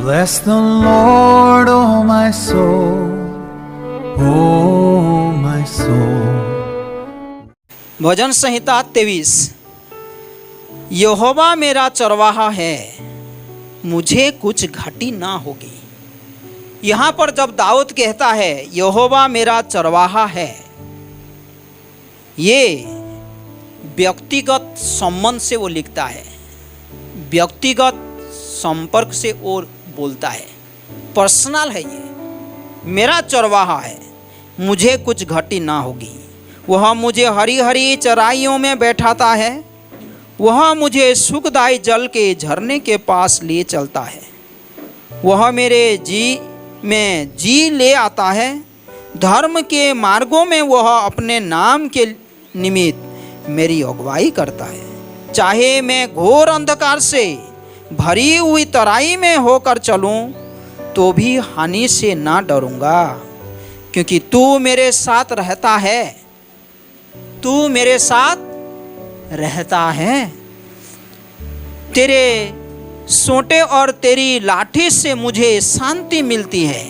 Bless the Lord, oh my soul, oh my soul. भजन संहिता 23। यहोवा मेरा चरवाहा है, मुझे कुछ घटी ना होगी। यहाँ पर जब दाऊद कहता है यहोवा मेरा चरवाहा है, ये व्यक्तिगत संबंध से वो लिखता है, व्यक्तिगत संपर्क से और बोलता है, पर्सनल है। ये मेरा चरवाहा है, मुझे कुछ घटी ना होगी। वह मुझे हरी हरी चराइयों में बैठाता है, वह मुझे सुखदायी जल के झरने के पास ले चलता है। वह मेरे जी ले आता है, धर्म के मार्गों में वह अपने नाम के निमित्त मेरी अगुवाई करता है। चाहे मैं घोर अंधकार से भरी हुई तराई में होकर चलूं तो भी हानि से ना डरूंगा, क्योंकि तू मेरे साथ रहता है। तू मेरे साथ रहता है। तेरे सोंटे और तेरी लाठी से मुझे शांति मिलती है।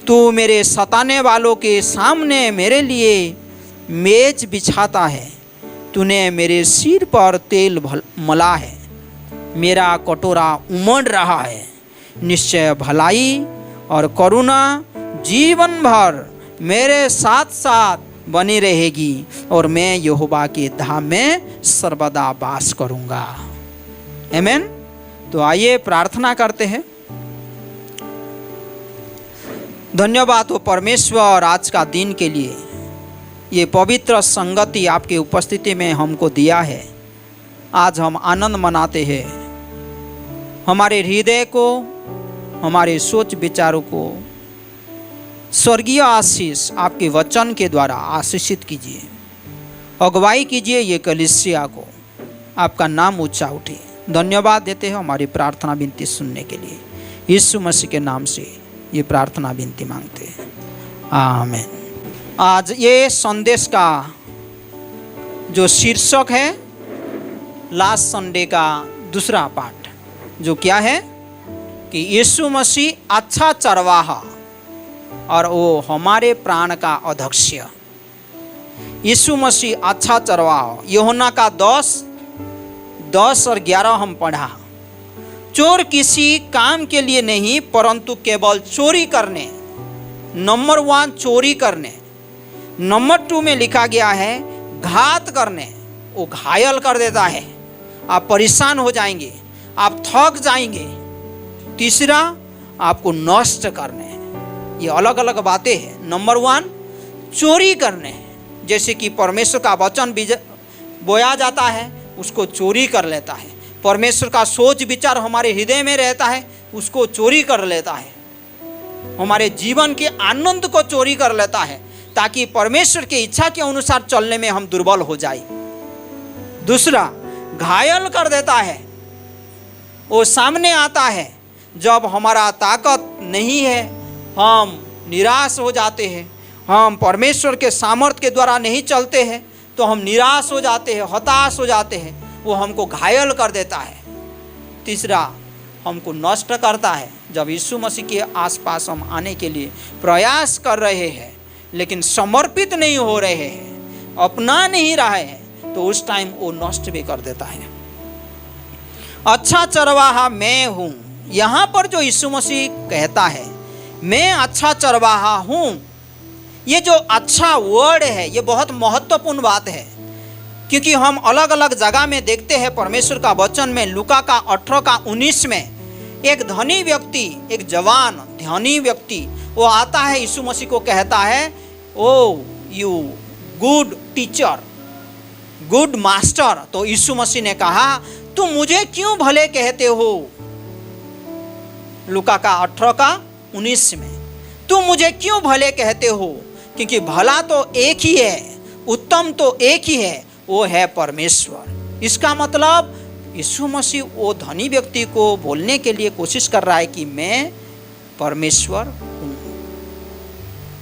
तू मेरे सताने वालों के सामने मेरे लिए मेज बिछाता है। तूने मेरे सिर पर तेल मला है, मेरा कटोरा उमड़ रहा है। निश्चय भलाई और करुणा जीवन भर मेरे साथ साथ बनी रहेगी, और मैं यहोवा के धाम में सर्वदा वास करूंगा। आमीन। तो आइए प्रार्थना करते हैं। धन्यवाद हो परमेश्वर आज का दिन के लिए, ये पवित्र संगति आपके उपस्थिति में हमको दिया है। आज हम आनंद मनाते हैं। हमारे हृदय को, हमारे सोच विचारों को स्वर्गीय आशीष आपके वचन के द्वारा आशीषित कीजिए। अगुवाई कीजिए ये कलीसिया को, आपका नाम ऊंचा उठे। धन्यवाद देते हैं हमारी प्रार्थना विनती सुनने के लिए। यीशु मसीह के नाम से ये प्रार्थना विनती मांगते हैं, आमीन। आज ये संदेश का जो शीर्षक है, लास्ट संडे का दूसरा पार्ट, जो क्या है कि यीशु मसीह अच्छा चरवाहा और वो हमारे प्राण का अध्यक्ष। यीशु मसीह अच्छा चरवाहा। यूहन्ना का 10 और 11 हम पढ़ा। चोर किसी काम के लिए नहीं, परंतु केवल चोरी करने, नंबर 1 चोरी करने, नंबर 2 में लिखा गया है घात करने। वो घायल कर देता है, आप परेशान हो जाएंगे, आप थक जाएंगे। तीसरा आपको नष्ट करने। ये अलग अलग बातें हैं। नंबर 1 चोरी करने, जैसे कि परमेश्वर का वचन बोया जाता है, उसको चोरी कर लेता है। परमेश्वर का सोच विचार हमारे हृदय में रहता है, उसको चोरी कर लेता है। हमारे जीवन के आनंद को चोरी कर लेता है, ताकि परमेश्वर की इच्छा के अनुसार चलने में हम दुर्बल हो जाए। दूसरा घायल कर देता है। वो सामने आता है जब हमारा ताकत नहीं है, हम निराश हो जाते हैं। हम परमेश्वर के सामर्थ्य के द्वारा नहीं चलते हैं तो हम निराश हो जाते हैं, हताश हो जाते हैं। वो हमको घायल कर देता है। तीसरा हमको नष्ट करता है। जब यीशु मसीह के आसपास हम आने के लिए प्रयास कर रहे हैं, लेकिन समर्पित नहीं हो रहे हैं, अपना नहीं रहे हैं, तो उस टाइम वो नष्ट भी कर देता है। अच्छा चरवाहा मैं हूँ। यहाँ पर जो यीशु मसीह कहता है मैं अच्छा चरवाहा हूँ, ये जो अच्छा वर्ड है ये बहुत महत्वपूर्ण बात है, क्योंकि हम अलग अलग जगह में देखते हैं परमेश्वर का वचन में। लूका का 18 का 19 में एक धनी व्यक्ति, एक जवान धनी व्यक्ति, वो आता है यीशु मसीह को कहता है, O you good teacher, good master. तो यीशु मसीह ने कहा तुम मुझे क्यों भले कहते हो। लूका का 18 का 19 में तुम मुझे क्यों भले कहते हो, क्योंकि भला तो एक ही है, उत्तम तो एक ही है, वो है परमेश्वर। इसका मतलब यीशु मसीह वो धनी व्यक्ति को बोलने के लिए कोशिश कर रहा है कि मैं परमेश्वर हूँ।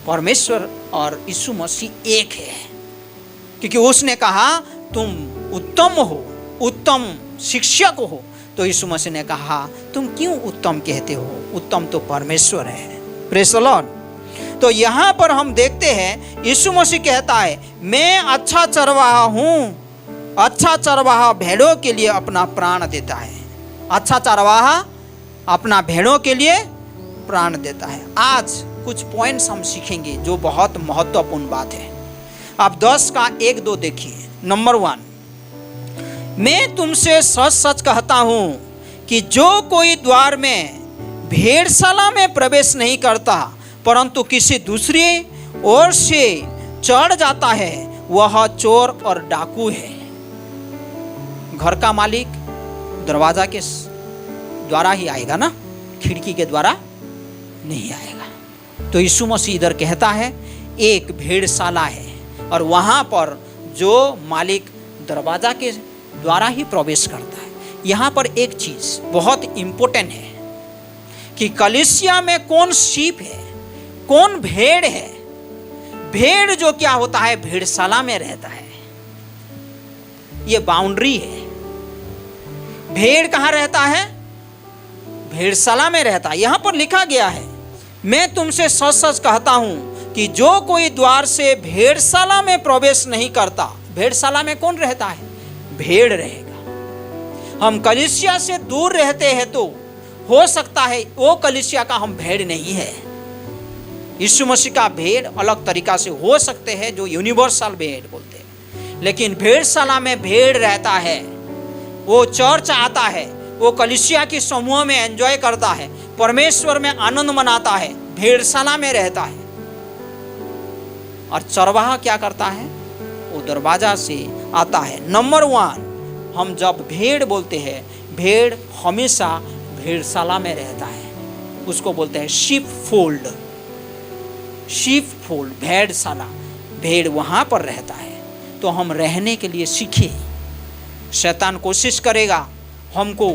परमेश्वर और यीशु मसीह एक है, क्योंकि उसने कहा तुम उत्तम हो, उत्तम शिक्षक हो, तो यीशु मसीह ने कहा, तुम क्यों उत्तम कहते हो? उत्तम तो परमेश्वर है। Praise the Lord. तो यहाँ पर हम देखते हैं यीशु मसीह कहता है, मैं अच्छा चरवाहा हूँ। अच्छा चरवाहा भेड़ों के लिए अपना प्राण देता है। अच्छा चरवाहा अपना भेड़ों के लिए प्राण देता है। आज कुछ पॉइंट्स हम सीखेंगे जो बहुत महत्वपूर्ण बात है। आप 10 का 1-2 देखिए। नंबर 1, मैं तुमसे सच सच कहता हूँ कि जो कोई द्वार में भेड़शाला में प्रवेश नहीं करता परंतु किसी दूसरी ओर से चढ़ जाता है, वह चोर और डाकू है। घर का मालिक दरवाजा के द्वारा ही आएगा ना, खिड़की के द्वारा नहीं आएगा। तो यीशु मसीह इधर कहता है एक भेड़शाला है और वहां पर जो मालिक दरवाजा के द्वारा ही प्रवेश करता है। यहाँ पर एक चीज बहुत इंपॉर्टेंट है कि कलीसिया में कौन शीप है, कौन भेड़ है। भेड़ जो क्या होता है, भेड़शाला में रहता है। ये बाउंड्री है। भेड़ कहाँ रहता है? भेड़शाला में रहता है। यहां पर लिखा गया है, मैं तुमसे सच सच कहता हूं कि जो कोई द्वार से भेड़शाला में प्रवेश नहीं करता। भेड़शाला में कौन रहता है? भेड़ रहेगा। हम कलीसिया से दूर रहते हैं तो हो सकता है वो कलीसिया का हम भेड़ नहीं है। यीशु मसीह का भेड़ अलग तरीका से हो सकते हैं जो यूनिवर्सल भेड़ बोलते हैं, लेकिन भेड़शाला में भेड़ रहता है। वो चर्च आता है, वो कलीसिया की समूह में एंजॉय करता है, परमेश्वर में आनंद मनाता है, भेड़शाला में रहता है। और चरवाहा क्या करता है? वो दरवाजा से आता है। नंबर 1, हम जब भेड़ बोलते हैं, भेड़ हमेशा भेड़शाला में रहता है। उसको बोलते हैं शीप फोल्ड। शीप फोल्ड, भेड़शाला, भेड़ वहां पर रहता है। तो हम रहने के लिए सीखे। शैतान कोशिश करेगा हमको,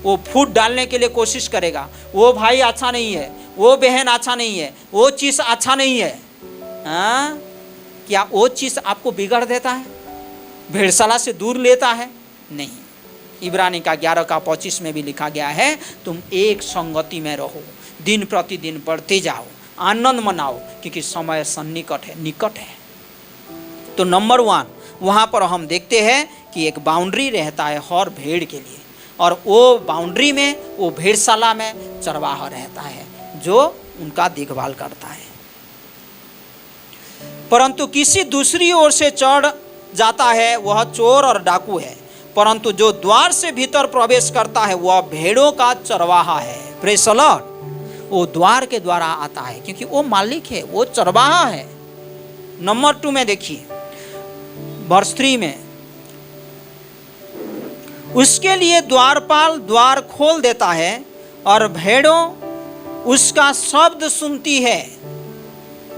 वो फूट डालने के लिए कोशिश करेगा। वो भाई अच्छा नहीं है, वो बहन अच्छा नहीं है, वो चीज अच्छा नहीं है। हाँ, क्या वो चीज आपको बिगाड़ देता है, भेड़शाला से दूर लेता है? नहीं। इब्रानी का 11 का 25 में भी लिखा गया है, तुम एक संगति में रहो, दिन प्रतिदिन बढ़ते जाओ, आनंद मनाओ, क्योंकि समय सन्निकट है, निकट है। तो नंबर 1, वहाँ पर हम देखते हैं कि एक बाउंड्री रहता है हर भेड़ के लिए, और वो बाउंड्री में, वो भेड़शाला में चरवाहा रहता है जो उनका देखभाल करता है। परंतु किसी दूसरी ओर से चढ़ जाता है, वह चोर और डाकू है। परंतु जो द्वार से भीतर प्रवेश करता है वह भेड़ों का चरवाहा है। Praise the Lord. वो द्वार के द्वारा आता है क्योंकि वो मालिक है, वो चरवाहा है। नंबर 2 में देखिए, वर्ष 3 में, उसके लिए द्वारपाल द्वार खोल देता है और भेड़ों उसका शब्द सुनती है।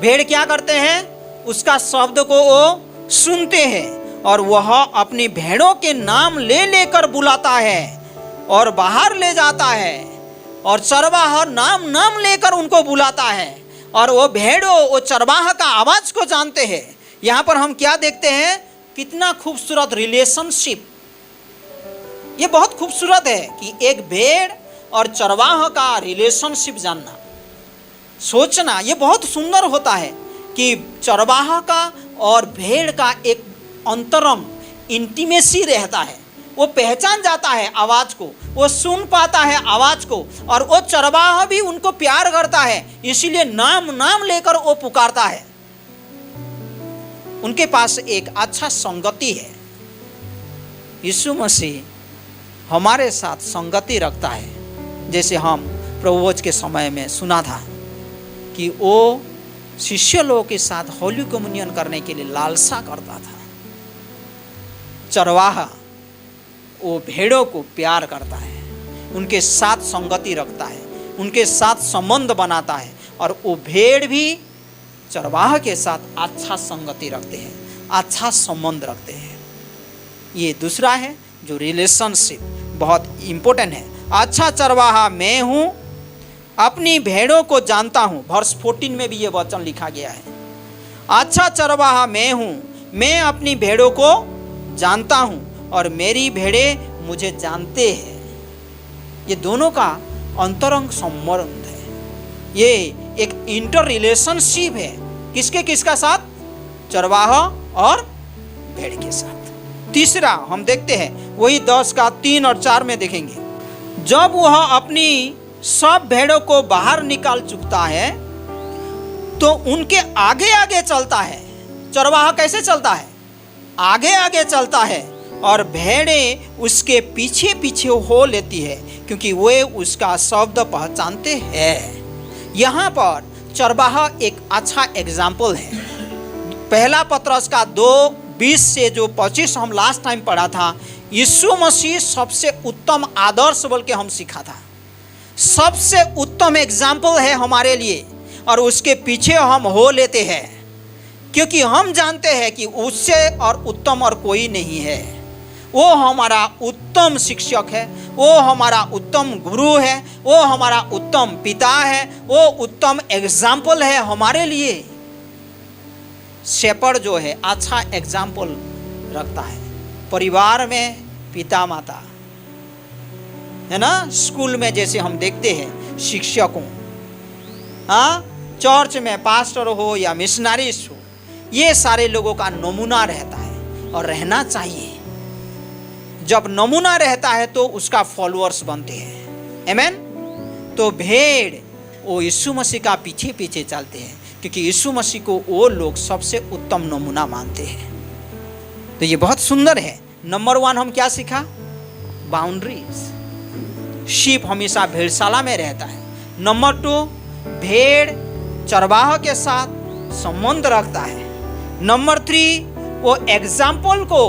भेड़ क्या करते हैं? उसका शब्द को वो सुनते हैं और वह अपनी भेड़ों के नाम ले लेकर बुलाता है और बाहर ले जाता है, और चरवाहा नाम नाम लेकर उनको बुलाता है, और वो भेड़ों वो चरवाहा का आवाज को जानते हैं। यहाँ पर हम क्या देखते हैं? कितना खूबसूरत रिलेशनशिप। ये बहुत खूबसूरत है कि एक भेड़ और चरवाहा का रिलेशनशिप जानना, सोचना, ये बहुत सुंदर होता है कि चरवाहा का और भेड़ का एक अंतरम, इंटीमेसी रहता है। वो पहचान जाता है आवाज को, वो सुन पाता है आवाज को, और वो चरवाहा भी उनको प्यार करता है, इसीलिए नाम नाम लेकर वो पुकारता है। उनके पास एक अच्छा संगति है। यीशु मसीह हमारे साथ संगति रखता है। जैसे हम प्रभुभोज के समय में सुना था कि वो शिष्य लोगों के साथ होली कम्युनियन करने के लिए लालसा करता था। चरवाहा वो भेड़ों को प्यार करता है, उनके साथ संगति रखता है, उनके साथ संबंध बनाता है, और वो भेड़ भी चरवाहा के साथ अच्छा संगति रखते हैं, अच्छा संबंध रखते हैं। ये दूसरा है जो रिलेशनशिप बहुत इम्पोर्टेंट है। अच्छा चरवाहा मैं हूँ, अपनी भेड़ों को जानता हूँ। वर्ष 14 में भी ये वचन लिखा गया है। अच्छा चरवाहा मैं हूँ, मैं अपनी भेड़ों को जानता हूँ और मेरी भेड़ें मुझे जानते हैं। ये दोनों का अंतरंग संबंध है, ये एक इंटर रिलेशनशिप है। किसके किसका साथ? चरवाहा और भेड़ के साथ। तीसरा हम देखते हैं, वही 10 का 3 और 4 में देखेंगे। जब वह अपनी सब भेड़ों को बाहर निकाल चुकता है तो उनके आगे आगे चलता है। चरवाहा कैसे चलता है? आगे आगे चलता है और भेड़ें उसके पीछे पीछे हो लेती है, क्योंकि वे उसका शब्द पहचानते हैं। यहाँ पर चरवाहा एक अच्छा एग्जाम्पल है। पहला पत्रस का 2:20 से जो 25 हम लास्ट टाइम पढ़ा था, यीशु मसीह सबसे उत्तम आदर्श बोल के हम सीखा था। सबसे उत्तम एग्जाम्पल है हमारे लिए, और उसके पीछे हम हो लेते हैं, क्योंकि हम जानते हैं कि उससे और उत्तम और कोई नहीं है। वो हमारा उत्तम शिक्षक है, वो हमारा उत्तम गुरु है, वो हमारा उत्तम पिता है, वो उत्तम एग्जाम्पल है हमारे लिए। शेपर्ड जो है अच्छा एग्जाम्पल रखता है। परिवार में पिता माता है ना, स्कूल में जैसे हम देखते हैं शिक्षकों, हाँ, चर्च में पास्टर हो या मिशनरीज हो, ये सारे लोगों का नमूना रहता है और रहना चाहिए। जब नमूना रहता है तो उसका फॉलोअर्स बनते हैं। आमीन। तो भेड़ वो यीशु मसीह का पीछे पीछे चलते हैं, क्योंकि यीशु मसीह को वो लोग सबसे उत्तम नमूना मानते हैं। तो ये बहुत सुंदर है। नंबर 1 हम क्या सीखा? बाउंड्रीज। शीप हमेशा भेड़शाला में रहता है। नंबर 2, भेड़ चरवाहा के साथ संबंध रखता है। नंबर 3, वो एग्जाम्पल को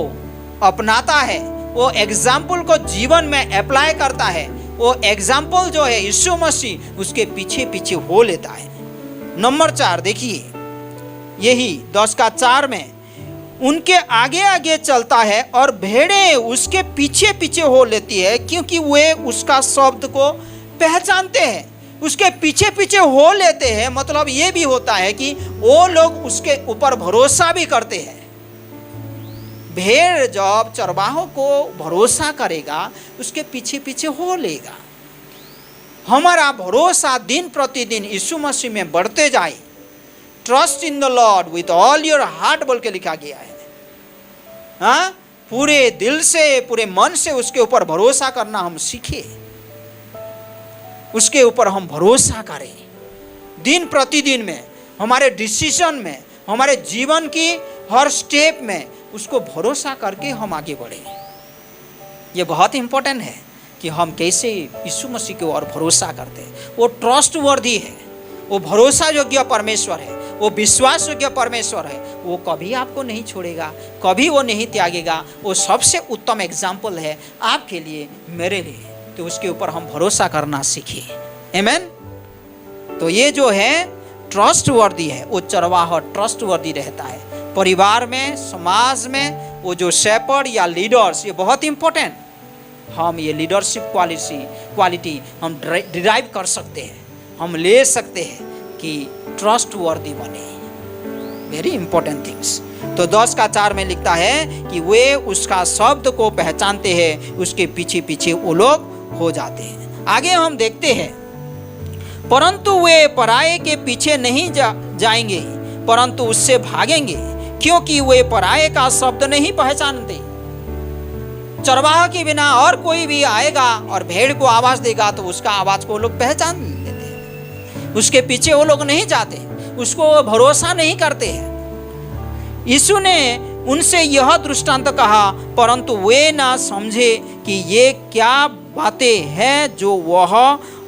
अपनाता है, वो एग्जाम्पल को जीवन में अप्लाई करता है। वो एग्जाम्पल जो है यीशु मसीह, उसके पीछे पीछे हो लेता है। नंबर 4 देखिए, यही 10 का 4 में, उनके आगे आगे चलता है और भेड़ें उसके पीछे पीछे हो लेती है, क्योंकि वे उसका शब्द को पहचानते हैं। उसके पीछे पीछे हो लेते हैं मतलब ये भी होता है कि वो लोग उसके ऊपर भरोसा भी करते हैं। भेड़ जब चरवाहों को भरोसा करेगा, उसके पीछे पीछे हो लेगा। हमारा भरोसा दिन प्रतिदिन यीशु मसीह में बढ़ते जाए। Trust in the Lord with all your heart बोल के लिखा गया है। हाँ, पूरे दिल से, पूरे मन से उसके ऊपर भरोसा करना हम सीखे, उसके ऊपर हम भरोसा करें। दिन प्रतिदिन में, हमारे डिसीजन में, हमारे जीवन की हर स्टेप में उसको भरोसा करके हम आगे बढ़े। ये बहुत इंपॉर्टेंट है कि हम कैसे यीशु मसीह के ओर भरोसा करते हैं। वो ट्रस्टवर्दी है, वो भरोसा योग्य परमेश्वर है, वो विश्वास योग्य परमेश्वर है। वो कभी आपको नहीं छोड़ेगा, कभी वो नहीं त्यागेगा। वो सबसे उत्तम एग्जाम्पल है आपके लिए, मेरे लिए। तो उसके ऊपर हम भरोसा करना सीखिए। आमीन। तो ये जो है ट्रस्टवर्दी है, वो चरवाहा ट्रस्टवर्दी रहता है। परिवार में, समाज में, वो जो शेपर्ड या लीडर्स, ये बहुत इंपॉर्टेंट। हम ये लीडरशिप क्वालिटी हम डिराइव कर सकते हैं, हम ले सकते हैं कि ट्रस्टवर्दी बने। Very important things. तो 10 का 4 में लिखता है कि वे उसका शब्द को पहचानते हैं, उसके पीछे पीछे वो लोग हो जाते हैं। आगे हम देखते हैं, परंतु वे पराये के पीछे नहीं जाएंगे, परंतु उससे भागेंगे, क्योंकि वे पराये का शब्द नहीं पहचानते। चरवाहा के बिना और कोई भी आएगा और भेड़ को आवाज देगा तो उसका आवाज को लोग पहचान लेते हैं। उसके पीछे वो लोग नहीं जाते, उसको भरोसा नहीं करते हैं। यीशु ने उनसे यह दृष्टांत कहा, परंतु वे ना समझे कि ये क्या बातें हैं जो वह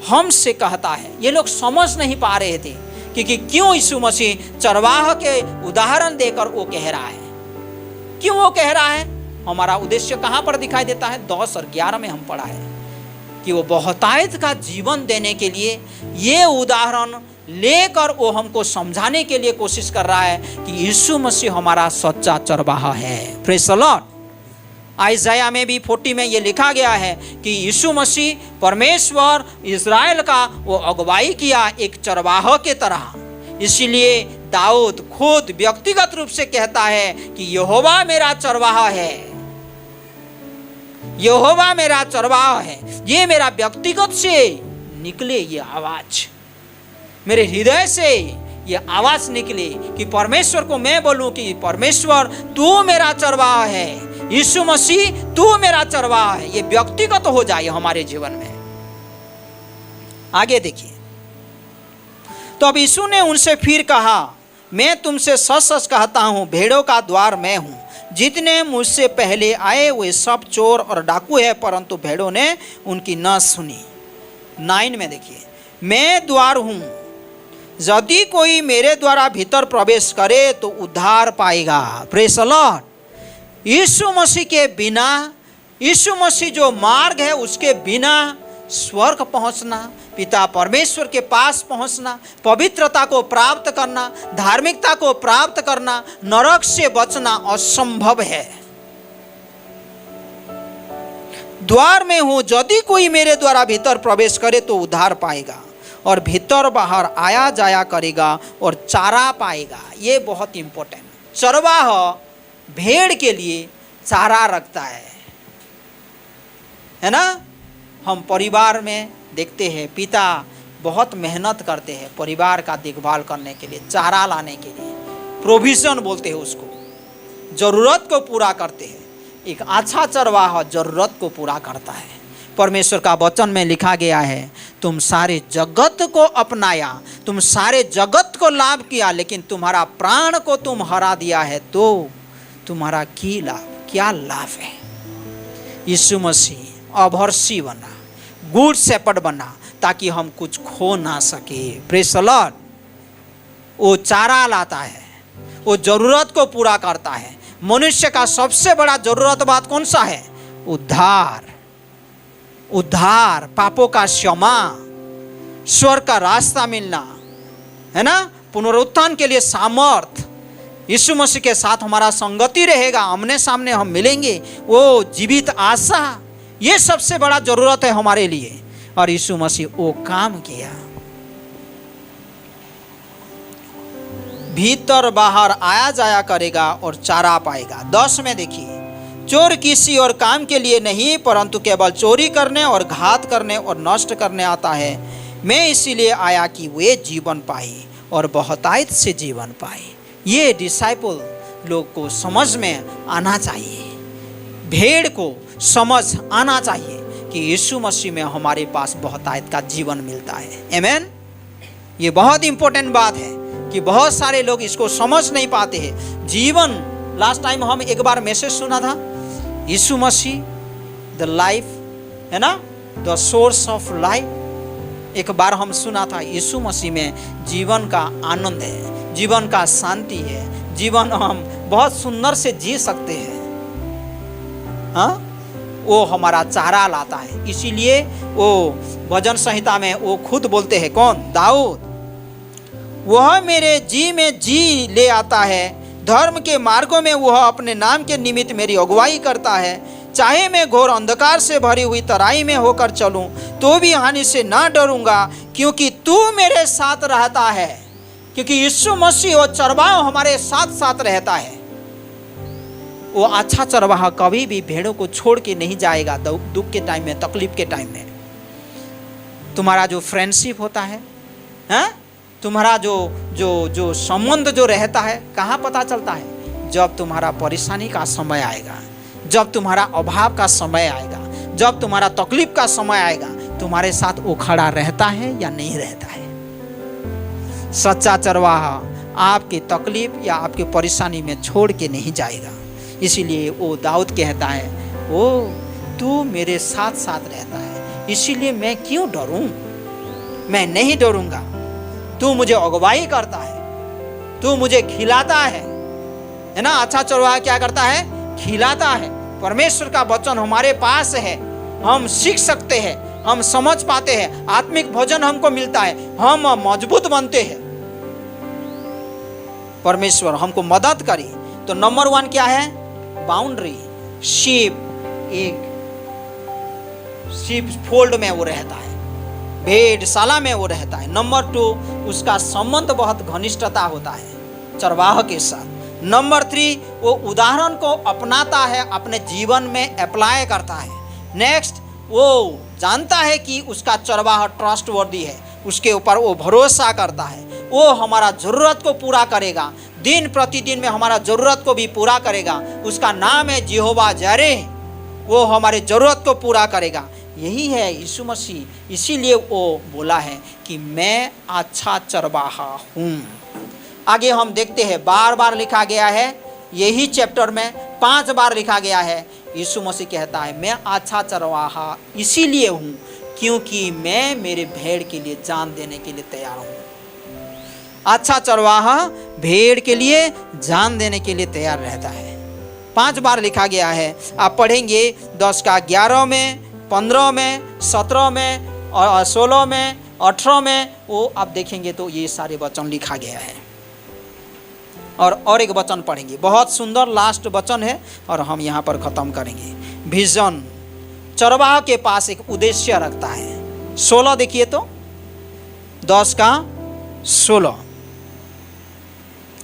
हमसे कहता है। ये लोग समझ नहीं पा रहे थे कि क्यों यीशु मसीह चरवाहा के उदाहरण देकर वो कह रहा है, क्यों वो कह रहा है। हमारा उद्देश्य कहाँ पर दिखाई देता है? 10 और 11 में हम पढ़ा है कि वो बहुतायत का जीवन देने के लिए ये उदाहरण लेकर वो हमको समझाने के लिए कोशिश कर रहा है कि यीशु मसीह हमारा सच्चा चरवाहा है। Praise the Lord. आइज़ाया में भी 40 में ये लिखा गया है कि यीशु मसीह परमेश्वर इज़राइल का वो अगुवाई किया एक चरवाहा के तरह। इसीलिए दाऊद खुद व्यक्तिगत रूप से कहता है कि यहोवा मेरा चरवाहा है। यहोवा मेरा चरवाहा है। ये मेरा व्यक्तिगत से निकले ये आवाज, मेरे हृदय से ये आवाज निकले कि परमेश्वर को मैं बोलूं कि परमेश्वर तू मेरा चरवाहा है, यीशु मसीह तू मेरा चरवाहा है। ये व्यक्तिगत हो जाए हमारे जीवन में। आगे देखिए, तो अब यीशु ने उनसे फिर कहा, मैं तुमसे सच सच कहता हूं, भेड़ों का द्वार मैं हूं। जितने मुझसे पहले आए वे सब चोर और डाकू है, परंतु भेड़ों ने उनकी न सुनी। 9 में देखिए, मैं द्वार हूं, यदि कोई मेरे द्वारा भीतर प्रवेश करे तो उद्धार पाएगा। Praise the lord. Yeshu Masih के बिना, यीशु मसीह जो मार्ग है उसके बिना स्वर्ग पहुंचना, पिता परमेश्वर के पास पहुंचना, पवित्रता को प्राप्त करना, धार्मिकता को प्राप्त करना, नरक से बचना असंभव है। द्वार में हूं, यदि कोई मेरे द्वारा भीतर प्रवेश करे तो उद्धार पाएगा और भीतर बाहर आया जाया करेगा और चारा पाएगा। ये बहुत इंपॉर्टेंट। चरवाहा भेड़ के लिए चारा रखता है ना। हम परिवार में देखते हैं पिता बहुत मेहनत करते हैं परिवार का देखभाल करने के लिए, चारा लाने के लिए, प्रोविजन बोलते हैं उसको, जरूरत को पूरा करते हैं। एक अच्छा चरवाहा जरूरत को पूरा करता है। परमेश्वर का वचन में लिखा गया है, तुम सारे जगत को अपनाया, तुम सारे जगत को लाभ किया, लेकिन तुम्हारा प्राण को तुम हरा दिया है, तो तुम्हारा क्या लाभ है। यीशु मसीह अभर्षी बना, गुड शेपर्ड बना, ताकि हम कुछ खो ना सके। Praise the Lord. वो चारा लाता है, वो जरूरत को पूरा करता है। मनुष्य का सबसे बड़ा जरूरत बात कौन सा है? उद्धार। उद्धार, पापों का क्षमा, स्वर्ग का रास्ता मिलना, है ना, पुनरुत्थान के लिए सामर्थ, यीशु मसीह के साथ हमारा संगति रहेगा, आमने सामने हम मिलेंगे, वो जीवित आशा, ये सबसे बड़ा जरूरत है हमारे लिए। और यीशु मसीह वो काम किया। भीतर बाहर आया जाया करेगा और चारा पाएगा। 10 में देखिए, चोर किसी और काम के लिए नहीं परंतु केवल चोरी करने और घात करने और नष्ट करने आता है। मैं इसीलिए आया कि वे जीवन पाए और बहुतायत से जीवन पाए। ये डिसाइपल लोग को समझ में आना चाहिए, भेड़ को समझ आना चाहिए कि यीशु मसीह में हमारे पास बहुतायत का जीवन मिलता है। आमीन। ये बहुत इंपॉर्टेंट बात है कि बहुत सारे लोग इसको समझ नहीं पाते हैं। जीवन, लास्ट टाइम हम एक बार मैसेज सुना था, यीशु मसीह द लाइफ, है ना, द सोर्स ऑफ लाइफ। एक बार हम सुना था यीशु मसीह में जीवन का आनंद है, जीवन का शांति है, जीवन हम बहुत सुंदर से जी सकते हैं। हाँ, वो हमारा चारा लाता है। इसीलिए वो भजन संहिता में वो खुद बोलते हैं, कौन? दाऊद, वह मेरे जी में जी ले आता है, धर्म के मार्गों में वह अपने नाम के निमित्त मेरी अगुवाई करता है। चाहे मैं घोर अंधकार से भरी हुई तराई में होकर चलूं तो भी हानि से ना डरूंगा, क्योंकि तू मेरे साथ रहता है। क्योंकि यीशु मसीह वो चरवाहा हमारे साथ साथ रहता है। वो अच्छा चरवाहा कभी भी भेड़ों को छोड़ के नहीं जाएगा दुख के टाइम में, तकलीफ के टाइम में। तुम्हारा जो फ्रेंडशिप होता है, हाँ, तुम्हारा जो संबंध जो रहता है, कहाँ पता चलता है? जब तुम्हारा परेशानी का समय आएगा, जब तुम्हारा अभाव का समय आएगा, जब तुम्हारा तकलीफ का समय आएगा, तुम्हारे साथ वो खड़ा रहता है या नहीं रहता है। सच्चा चरवाहा आपकी तकलीफ या आपकी परेशानी में छोड़ के नहीं जाएगा। इसीलिए वो दाऊद कहता है, ओ तू मेरे साथ साथ रहता है, इसीलिए मैं क्यों डरूं? मैं नहीं डरूंगा। तू मुझे अगुवाई करता है, तू मुझे खिलाता है ना। अच्छा चरवाहा क्या करता है? खिलाता है। परमेश्वर का वचन हमारे पास है, हम सीख सकते हैं, हम समझ पाते हैं, आत्मिक भोजन हमको मिलता है, हम मजबूत बनते हैं। परमेश्वर हमको मदद करे। तो नंबर 1 क्या है? बाउंड्री। शीप फोल्ड में वो रहता है, भेड़शाला में वो रहता है। नंबर 2, उसका संबंध बहुत घनिष्ठता होता है चरवाहा के साथ। नंबर 3, वो उदाहरण को अपनाता है, अपने जीवन में अप्लाई करता है। नेक्स्ट, वो जानता है कि उसका चरवाहा ट्रस्टवर्दी है, उसके ऊपर वो भरोसा करता है, वो हमारा ज़रूरत को पूरा करेगा, दिन प्रतिदिन में हमारा ज़रूरत को भी पूरा करेगा। उसका नाम है यहोवा जरे, वो हमारे ज़रूरत को पूरा करेगा। यही है यीशु मसीह, इसीलिए वो बोला है कि मैं अच्छा चरवाहा हूँ। आगे हम देखते हैं, बार बार लिखा गया है, यही चैप्टर में 5 बार लिखा गया है। यीशु मसीह कहता है मैं अच्छा चरवाहा इसीलिए हूँ क्योंकि मैं मेरे भेड़ के लिए जान देने के लिए तैयार हूँ। अच्छा चरवाहा भेड़ के लिए जान देने के लिए तैयार रहता है। 5 बार लिखा गया है। आप पढ़ेंगे 10 का 11 में, 15 में, 17 में, और 16 में, 18 में, वो आप देखेंगे तो ये सारे वचन लिखा गया है। और एक वचन पढ़ेंगे, बहुत सुंदर लास्ट वचन है और हम यहाँ पर ख़त्म करेंगे। विजन चरवाहा के पास एक उद्देश्य रखता है। 16 देखिए तो, 10 का 16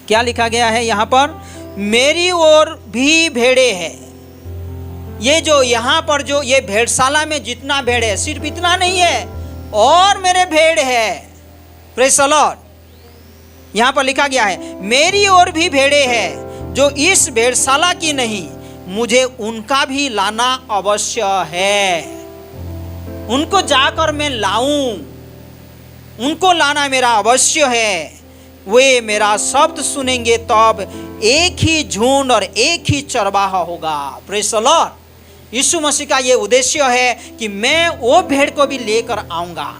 क्या लिखा गया है यहाँ पर? मेरी ओर भी भेड़े हैं। ये जो यहाँ पर जो ये भेड़शाला में जितना भेड़ है, सिर्फ इतना नहीं है, और मेरे भेड़ है। Praise the Lord. यहाँ पर लिखा गया है मेरी ओर भी भेड़े हैं जो इस भेड़शाला की नहीं, मुझे उनका भी लाना अवश्य है। उनको जाकर मैं लाऊं, उनको लाना मेरा अवश्य है। वे मेरा शब्द सुनेंगे तब एक ही झुंड और एक ही चरवाहा होगा। Praise the lord. Yeshu Masih का ये उद्देश्य है कि मैं वो भेड़ को भी लेकर आऊंगा।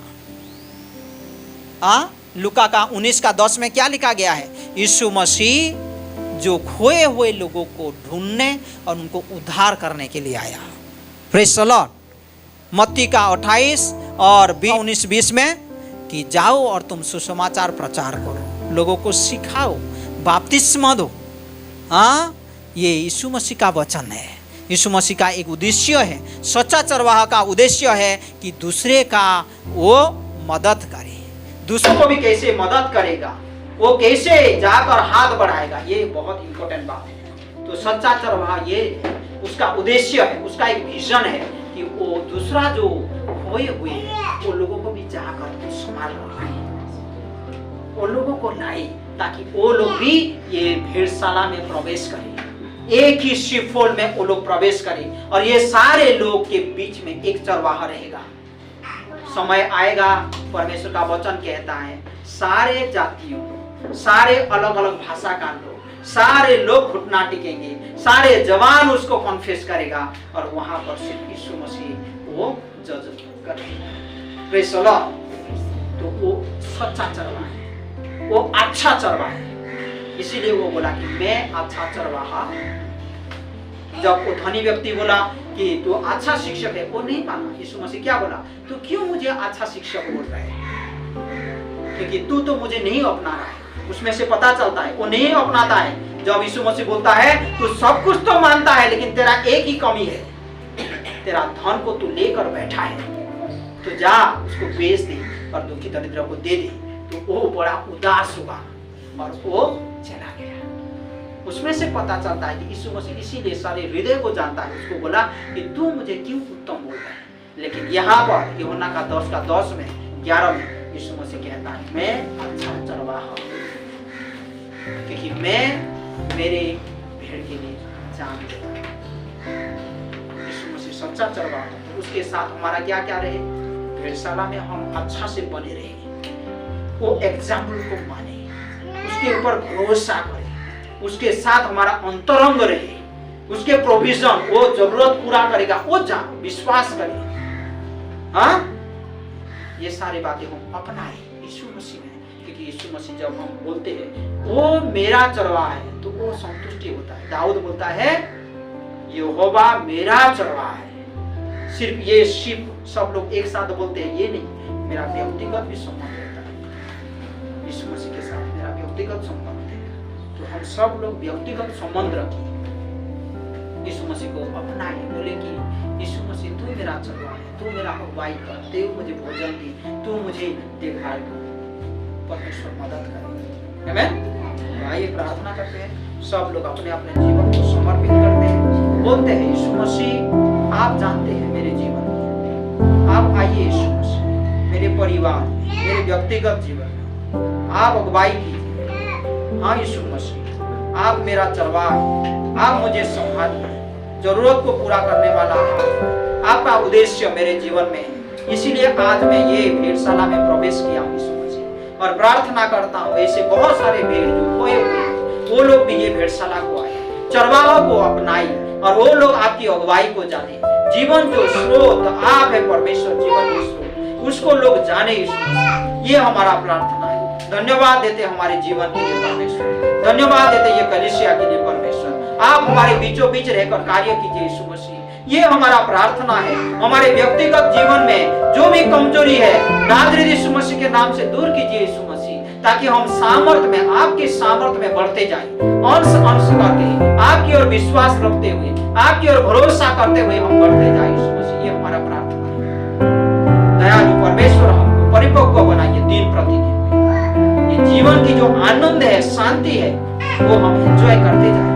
लूका का 19 का 10 में क्या लिखा गया है? यीशु मसीह जो खोए हुए लोगों को ढूंढने और उनको उद्धार करने के लिए आया। Praise the Lord. मत्ती का 28 और 19-20 में कि जाओ और तुम सुसमाचार प्रचार करो, लोगों को सिखाओ, बपतिस्मा दो। ये यीशु मसीह का वचन है। यीशु मसीह का एक उद्देश्य है, सच्चा चरवाहा का उद्देश्य है कि दूसरे का वो मदद करे। दूसरों को भी कैसे मदद करेगा, वो कैसे जाकर हाथ बढ़ाएगा, ये बहुत इंपॉर्टेंट बात है। तो सच्चा चरवाहा ये उसका उद्देश्य है, उसका एक विजन है कि वो दूसरा जो खोए हुए हैं वो लोगों को भी जाकर संभाल लाए, वो लोगों को लाए ताकि वो लोग भी ये भेड़शाला में प्रवेश करें, एक ही शीपफोल्ड में वो लोग प्रवेश करें। और ये सारे लोग के बीच में एक चरवाहा रहेगा। समय आएगा, परमेश्वर का वचन कहता है सारे जातियों, सारे अलग अलग भाषा का लोग, सारे लोग घुटना टिकेंगे, सारे जवान उसको कॉन्फेस करेगा और वहां पर सिर्फ यीशु मसीह वो जज करेगा। Praise the Lord. तो वो सच्चा चरवाहा है, वो अच्छा चरवाहा है। इसीलिए वो बोला कि मैं अच्छा चरवाहा। जब वो धनी व्यक्ति बोला कि तू अच्छा शिक्षक है, वो नहीं माना। यीशु मसीह क्या बोला? तू क्यों मुझे अच्छा शिक्षक बोल रहा है? क्योंकि तू तो मुझे नहीं अपना रहा है। उसमें से पता चलता है वो नहीं अपनाता है। जब यीशु मसीह बोलता है तू सब कुछ तो मानता है लेकिन तेरा एक ही कमी है, तेरा धन को तू लेकर बैठा है, तो जा उसको बेच दे और दुखी दरिद्र को दे दे। तो वो बड़ा उदास हुआ और वो चला गया। उसमें से पता चलता है कि यीशु मसीह इसीलिए सारे हृदय को जानता है। उसको बोला कि तू मुझे क्यों उत्तम बोल रहा है। लेकिन यहाँ पर यूहन्ना का 10 का 10 में 11 में यीशु मसीह कहता है मैं अच्छा चरवाहा हूँ, क्योंकि मैं मेरे भेड़ के लिए जान देता हूँ। यीशु मसीह सच्चा चरवाहा है। उसके साथ हमारा क्या क्या रहे? भेड़शाला में हम अच्छा से बने रहे, वो एग्जाम्पल को माने, उसके ऊपर भरोसा करें, उसके साथ हमारा अंतरंग रहे, उसके प्रोविजन, वो जरूरत पूरा करेगा, वो जान विश्वास करें। ये सारी बातें हम अपनाएं यीशु मसीह में, क्योंकि यीशु मसीह जब हम बोलते हैं वो मेरा चरवाहा है तो वो संतुष्टि होता है। दाऊद बोलता है यहोवा मेरा चरवाहा है। सिर्फ ये शिप सब लोग एक साथ बोलते हैं ये नहीं, मेरा व्यक्तिगत भी संबंध रहता है यीशु मसीह के साथ, मेरा व्यक्तिगत संबंध है। तो हम सब लोग व्यक्तिगत संबंध रखें, यीशु मसीह को अपनाएं। बोले कि यीशु मसीह तू मेरा चरवाहा है, तू मेरा अगुवाई कर, तू मुझे भोजन दे, तू मुझे देखभाल कर। परमेश्वर मदद करे। आमीन। आइए प्रार्थना करते हैं। सब लोग अपने अपने जीवन को समर्पित करते हैं, बोलते हैं यीशु मसीह आप जानते हैं मेरे जीवन में। आप आइए यीशु मसीह, मेरे परिवार, मेरे व्यक्तिगत जीवन में आप अगुवाई कीजिए। हाँ यीशु मसीह, आप मेरा चरवाहा है, आप मुझे संभालिए। जरूरत को पूरा करने वाला आपका उद्देश्य मेरे जीवन में है। इसीलिए आज मैं ये भेड़शाला में प्रवेश किया हूँ यीशु मसीह, और प्रार्थना करता हूँ ऐसे बहुत सारे भेड़ जो खोए हुए हैं वो लोग भी ये भेड़शाला को आए, चरवाहों को अपनाए और वो लोग आपकी अगुवाई को जाने। जीवन जो स्रोत आप है परमेश्वर, जीवन के स्रोत, उसको लोग जाने यीशु मसीह। ये हमारा प्रार्थना है। धन्यवाद देते हमारे जीवन के लिए परमेश्वर, धन्यवाद देते ये कलीसिया के लिए परमेश्वर। आप हमारे बीचों बीच रहकर कार्य कीजिए यीशु मसीह। ये हमारा प्रार्थना है। हमारे व्यक्तिगत जीवन में जो भी कमजोरी है नाज़रेत यीशु मसीह के नाम से दूर कीजिए यीशु मसीह, ताकि हम सामर्थ्य में, आपके सामर्थ्य में बढ़ते जाएं, अंश अंश करके आपकी ओर विश्वास रखते हुए, आपकी ओर भरोसा करते हुए हम बढ़ते जाएं यीशु मसीह। ये हमारा प्रार्थना है। दयालु परमेश्वर हमको परिपक्व बनाइए दिन प्रतिदिन में। ये जीवन की जो आनंद है, शांति है, वो हम एंजॉय करते जाएं।